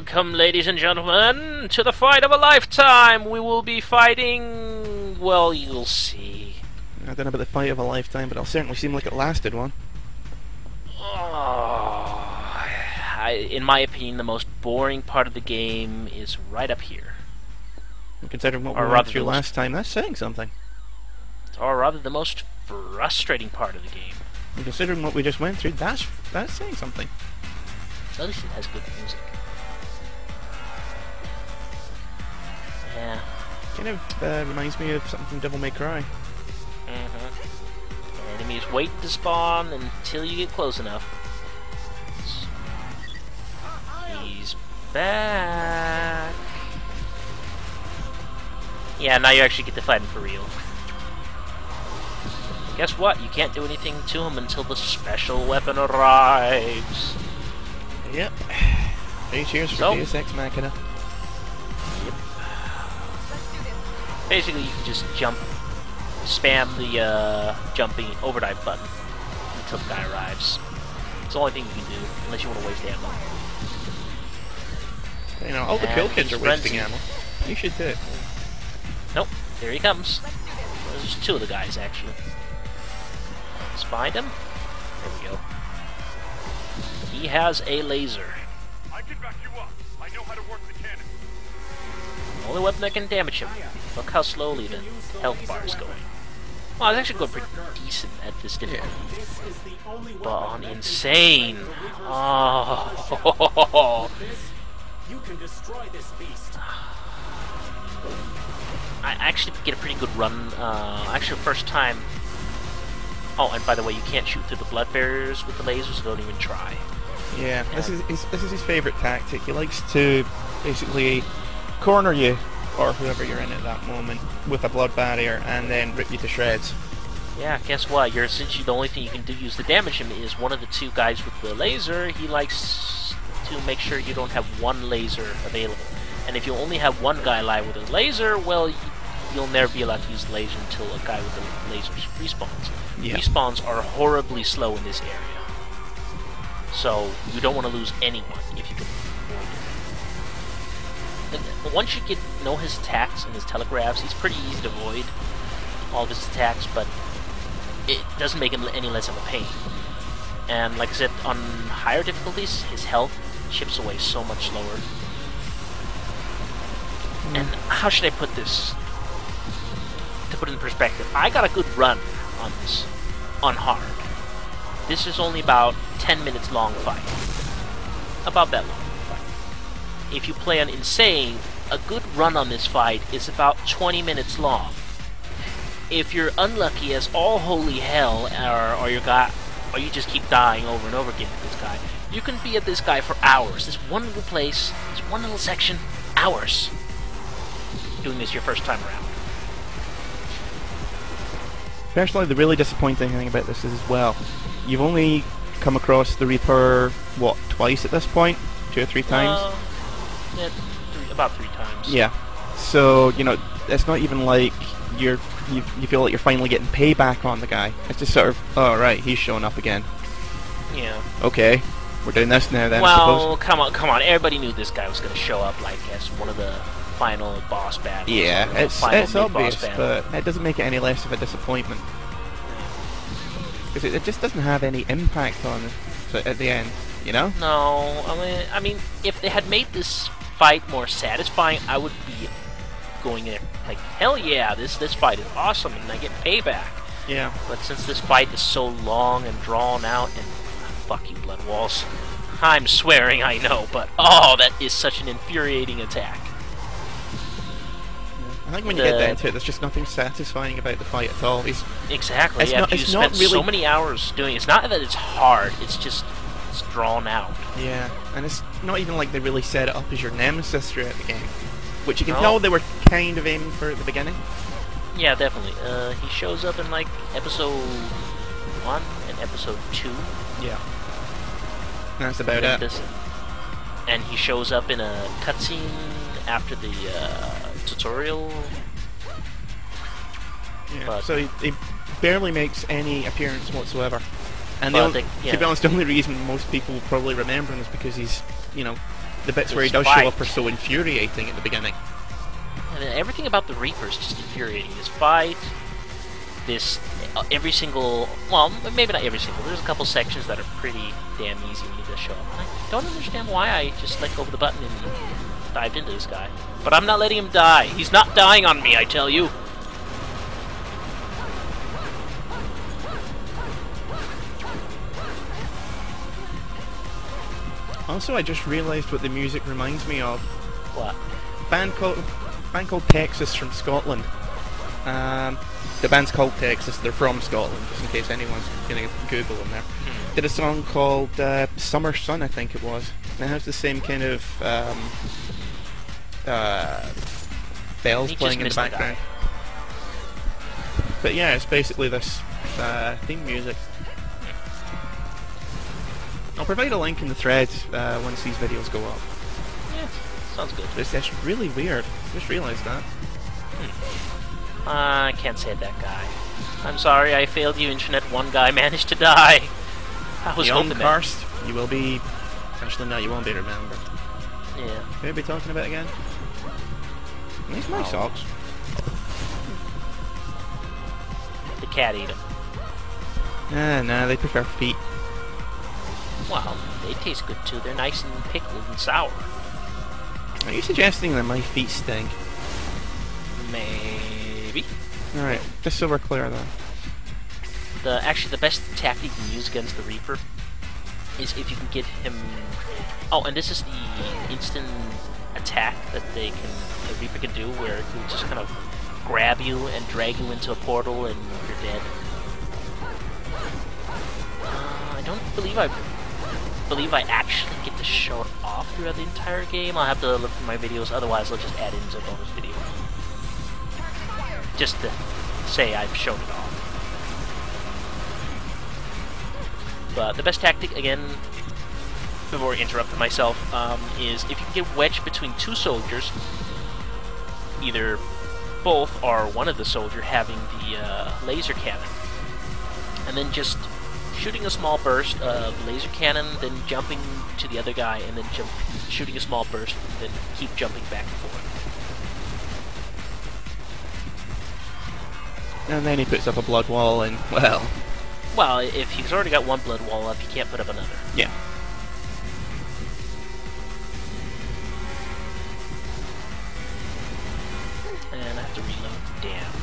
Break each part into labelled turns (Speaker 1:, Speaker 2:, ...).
Speaker 1: Welcome, ladies and gentlemen, to the fight of a lifetime. We will be fighting... well, you'll see.
Speaker 2: I don't know about the fight of a lifetime, but it'll certainly seem like it lasted one.
Speaker 1: In my opinion, the most boring part of the game is right up here.
Speaker 2: And considering what we went through last time, that's saying something.
Speaker 1: Or rather, the most frustrating part of the game.
Speaker 2: And considering what we just went through, that's saying something.
Speaker 1: At least it has good music. Yeah.
Speaker 2: Kind of reminds me of something from Devil May Cry.
Speaker 1: Enemies wait to spawn until you get close enough. He's back. Yeah, now you actually get to fight him for real. Guess what? You can't do anything to him until the special weapon arrives.
Speaker 2: Yep. 3 cheers for Deus Ex Machina.
Speaker 1: Yep. Basically, you can just spam the jumping overdrive button until the guy arrives. It's the only thing you can do, unless you want to waste ammo.
Speaker 2: You know, all the kill kids are wasting ammo. You should do it.
Speaker 1: Nope, here he comes. There's 2 of the guys, actually. Let's find him. There we go. He has a laser.
Speaker 3: I can back you up. I know how to work the cannon.
Speaker 1: The only weapon that can damage him. Look how slowly the health bar is going. Well, it's actually going pretty decent at this difficulty. But on insane. Oh.
Speaker 4: You can destroy this beast.
Speaker 1: I actually get a pretty good run. Actually, first time. Oh, and by the way, you can't shoot through the blood barriers with the lasers, so don't even try.
Speaker 2: Yeah, this is his favourite tactic. He likes to basically corner you, or whoever you're in at that moment, with a blood barrier, and then rip you to shreds.
Speaker 1: Yeah, guess what? You're essentially the only thing you can do use to damage him is one of the 2 guys with the laser. He likes to make sure you don't have 1 laser available. And if you only have 1 guy alive with a laser, well, you'll never be allowed to use the laser until a guy with the lasers respawns.
Speaker 2: Yeah.
Speaker 1: Respawns are horribly slow in this area. So, you don't want to lose anyone if you can avoid it. And once you know his attacks and his telegraphs, he's pretty easy to avoid all of his attacks, but it doesn't make him any less of a pain. And like I said, on higher difficulties, his health chips away so much slower. And how should I put this? To put it in perspective, I got a good run on this, on hard. This is only about 10 minutes long fight. About that long fight. If you play on Insane, a good run on this fight is about 20 minutes long. If you're unlucky as all holy hell, or you just keep dying over and over again with this guy, you can be at this guy for hours. This one little place, this one little section, hours. Doing this your first time around.
Speaker 2: Personally, the really disappointing thing about this is as well, you've only come across the Reaper, what, twice at this point? 2 or 3 times?
Speaker 1: Yeah, about 3 times.
Speaker 2: Yeah. So, you know, it's not even like you feel like you're finally getting payback on the guy. It's just sort of, oh right, he's showing up again.
Speaker 1: Yeah.
Speaker 2: Okay, we're doing this now then, I
Speaker 1: well,
Speaker 2: suppose.
Speaker 1: come on. Everybody knew this guy was going to show up like as one of the final boss battles.
Speaker 2: Yeah, it's obvious,
Speaker 1: battle.
Speaker 2: but it doesn't make it any less of a disappointment. Because it just doesn't have any impact on it at the end, you know?
Speaker 1: No, I mean, if they had made this fight more satisfying, I would be going in like, hell yeah, this fight is awesome, and I get payback.
Speaker 2: Yeah.
Speaker 1: But since this fight is so long and drawn out, and fuck you, Blood Walls. I'm swearing, I know, but oh, that is such an infuriating attack.
Speaker 2: I think when you get down to it, there's just nothing satisfying about the fight at all.
Speaker 1: Exactly.
Speaker 2: It's
Speaker 1: yeah,
Speaker 2: not,
Speaker 1: you spent
Speaker 2: really
Speaker 1: so many hours doing it. It's not that it's hard, it's just it's drawn out.
Speaker 2: Yeah, and it's not even like they really set it up as your nemesis throughout the game. Which you can
Speaker 1: No.
Speaker 2: tell they were kind of aiming for at the beginning.
Speaker 1: Yeah, definitely. He shows up in like episode 1 and episode 2.
Speaker 2: Yeah. That's about it.
Speaker 1: And he shows up in a cutscene after the tutorial.
Speaker 2: Yeah.
Speaker 1: But
Speaker 2: so he barely makes any appearance whatsoever. And
Speaker 1: Well,
Speaker 2: to be honest, the only reason most people will probably remember him is because he's, you know, the bits where he
Speaker 1: This
Speaker 2: does show
Speaker 1: fight.
Speaker 2: up are so infuriating at the beginning.
Speaker 1: And then everything about the Reaper is just infuriating. This fight, this every single, well, maybe not every single. There's a couple sections that are pretty damn easy when he does show up. And I don't understand why I just let go of the button and dived into this guy. But I'm not letting him die. He's not dying on me, I tell you.
Speaker 2: Also, I just realised what the music reminds me of.
Speaker 1: What?
Speaker 2: Band called Texas from Scotland. The band's called Texas. They're from Scotland, just in case anyone's gonna Google them there. Did a song called Summer Sun, I think it was. And it has the same kind of bells
Speaker 1: He
Speaker 2: playing
Speaker 1: just
Speaker 2: in the
Speaker 1: missed the
Speaker 2: background. But yeah, it's basically this theme music. I'll provide a link in the thread once these videos go up.
Speaker 1: Yeah, sounds good.
Speaker 2: It's really weird. Just realised that.
Speaker 1: I can't save that guy. I'm sorry, I failed you, Internet. One guy managed to die. I was
Speaker 2: Young
Speaker 1: hoping that.
Speaker 2: Karst, you will be... Actually, no, you won't be remembered.
Speaker 1: Yeah.
Speaker 2: Who are we talking about again? These my
Speaker 1: Oh.
Speaker 2: socks.
Speaker 1: The cat ate him.
Speaker 2: Nah, they prefer feet.
Speaker 1: Well, they taste good too. They're nice and pickled and sour.
Speaker 2: Are you suggesting that my feet stink?
Speaker 1: Maybe.
Speaker 2: Alright, just so we're clear then.
Speaker 1: Actually, the best tactic you can use against the Reaper is if you can get him. Oh, and this is the instant attack that the Reaper can do, where he will just kind of grab you and drag you into a portal, and you're dead. I don't believe I actually get to show it off throughout the entire game. I'll have to look through my videos, otherwise I'll just add it into a bonus video. Just to say I've shown it off. But the best tactic, again, before I interrupted myself, is if you can get wedged between two soldiers, either both or one of the soldier having the laser cannon, and then just shooting a small burst of laser cannon, then jumping to the other guy, and then shooting a small burst, then keep jumping back and forth.
Speaker 2: And then he puts up a blood wall and, well...
Speaker 1: Well, if he's already got one blood wall up, he can't put up another.
Speaker 2: Yeah.
Speaker 1: And I have to reload. Damn.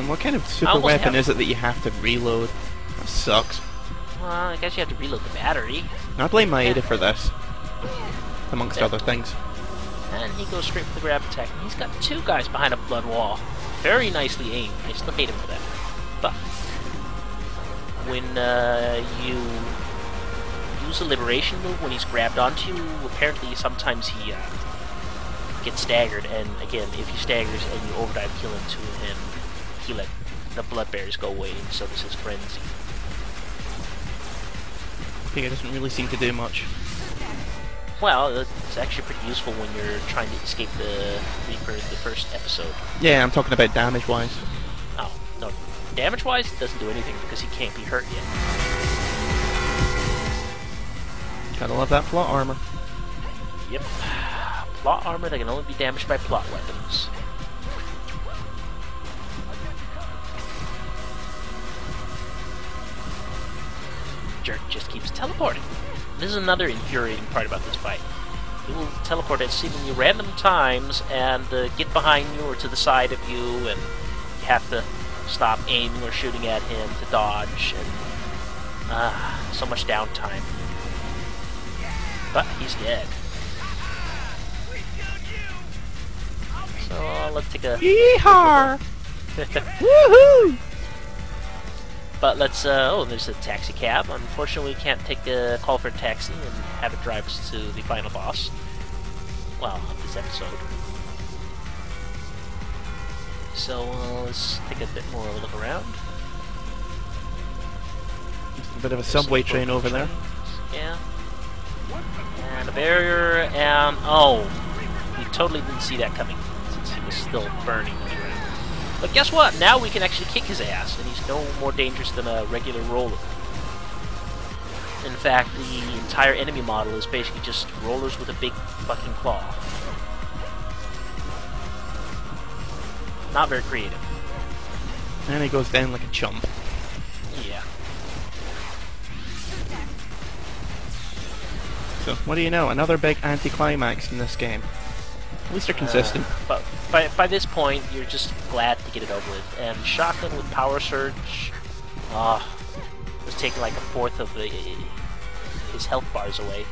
Speaker 2: What kind of super
Speaker 1: almost
Speaker 2: weapon
Speaker 1: have-
Speaker 2: is it that you have to reload? That sucks.
Speaker 1: Well, I guess you have to reload the battery.
Speaker 2: I blame Maeda for this. Amongst
Speaker 1: Yeah.
Speaker 2: other things.
Speaker 1: And he goes straight for the grab attack. And he's got two guys behind a blood wall. Very nicely aimed. I still hate him for that. But when you use a liberation move when he's grabbed onto you, apparently sometimes he gets staggered. And again, if he staggers and you overdive kill into him, he let the blood barriers go away, and so does his frenzy.
Speaker 2: I think it doesn't really seem to do much.
Speaker 1: Well, it's actually pretty useful when you're trying to escape the Reaper in the first episode.
Speaker 2: Yeah, I'm talking about damage-wise.
Speaker 1: Oh, no. Damage-wise, it doesn't do anything because he can't be hurt yet.
Speaker 2: Gotta love that plot armor.
Speaker 1: Yep. Plot armor that can only be damaged by plot weapons. Jerk just keeps teleporting. This is another infuriating part about this fight. He will teleport at seemingly random times and get behind you or to the side of you, and you have to stop aiming or shooting at him to dodge, and so much downtime. But he's dead. So let's take a...
Speaker 2: Yeehaw! Woohoo!
Speaker 1: But let's, oh, there's a taxi cab. Unfortunately, we can't take a call for a taxi and have it drive us to the final boss. Well, of this episode. So, let's take a bit more of a look around.
Speaker 2: Just a bit of a subway train over there.
Speaker 1: Yeah. And a barrier, and, oh, we totally didn't see that coming, since he was still burning on the ground. But guess what? Now we can actually kick his ass, and he's no more dangerous than a regular roller. In fact, the entire enemy model is basically just rollers with a big fucking claw. Not very creative.
Speaker 2: And he goes down like a chump.
Speaker 1: Yeah.
Speaker 2: So, what do you know? Another big anticlimax in this game. At least they're consistent.
Speaker 1: But by this point, you're just glad to get it over with. And Shotgun with Power Surge, was taking like a fourth of his health bars away.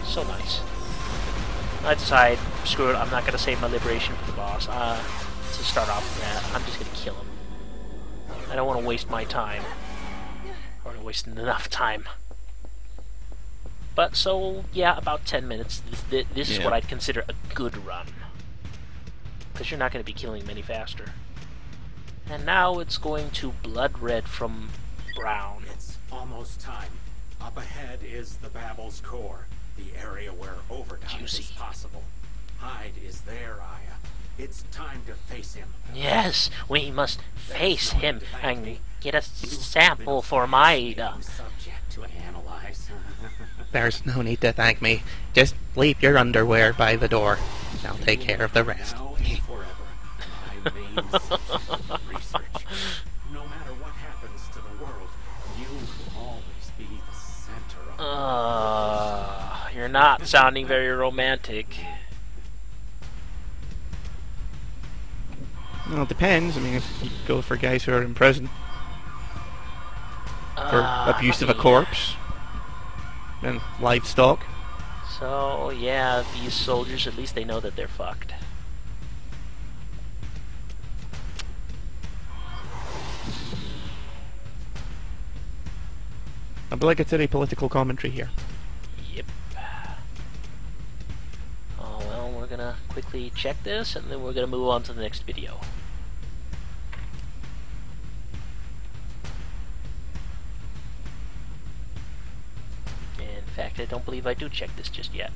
Speaker 1: So nice. I decide, screw it, I'm not gonna save my liberation for the boss. To start off with that, I'm just gonna kill him. I don't want to waste my time. I don't waste enough time. But so, yeah, about 10 minutes. This is what I'd consider a good run. Because you're not going to be killing many faster. And now it's going to Blood Red from Brown.
Speaker 4: It's almost time. Up ahead is the Babel's core, the area where overtime is
Speaker 1: Juicy.
Speaker 4: possible. Hyde is there, Aya. It's time to face him.
Speaker 1: Yes, we must face
Speaker 4: no
Speaker 1: him
Speaker 4: need to thank
Speaker 1: and
Speaker 4: me.
Speaker 1: get a
Speaker 4: You've
Speaker 1: sample
Speaker 4: been a
Speaker 1: for Maida.
Speaker 4: fascinating subject to analyze.
Speaker 2: There's no need to thank me. Just leave your underwear by the door. I'll take care of the rest.
Speaker 4: Now and forever, my main subject of research. No matter what happens to the world, you will always be the center of
Speaker 1: You're not sounding very romantic.
Speaker 2: Well, it depends. I mean, if you go for guys who are in prison for abuse of a corpse and livestock.
Speaker 1: So, yeah, these soldiers, at least they know that they're fucked.
Speaker 2: Obligatory political commentary here.
Speaker 1: Yep. Oh, well, we're gonna quickly check this, and then we're gonna move on to the next video. In fact, I don't believe I do check this just yet.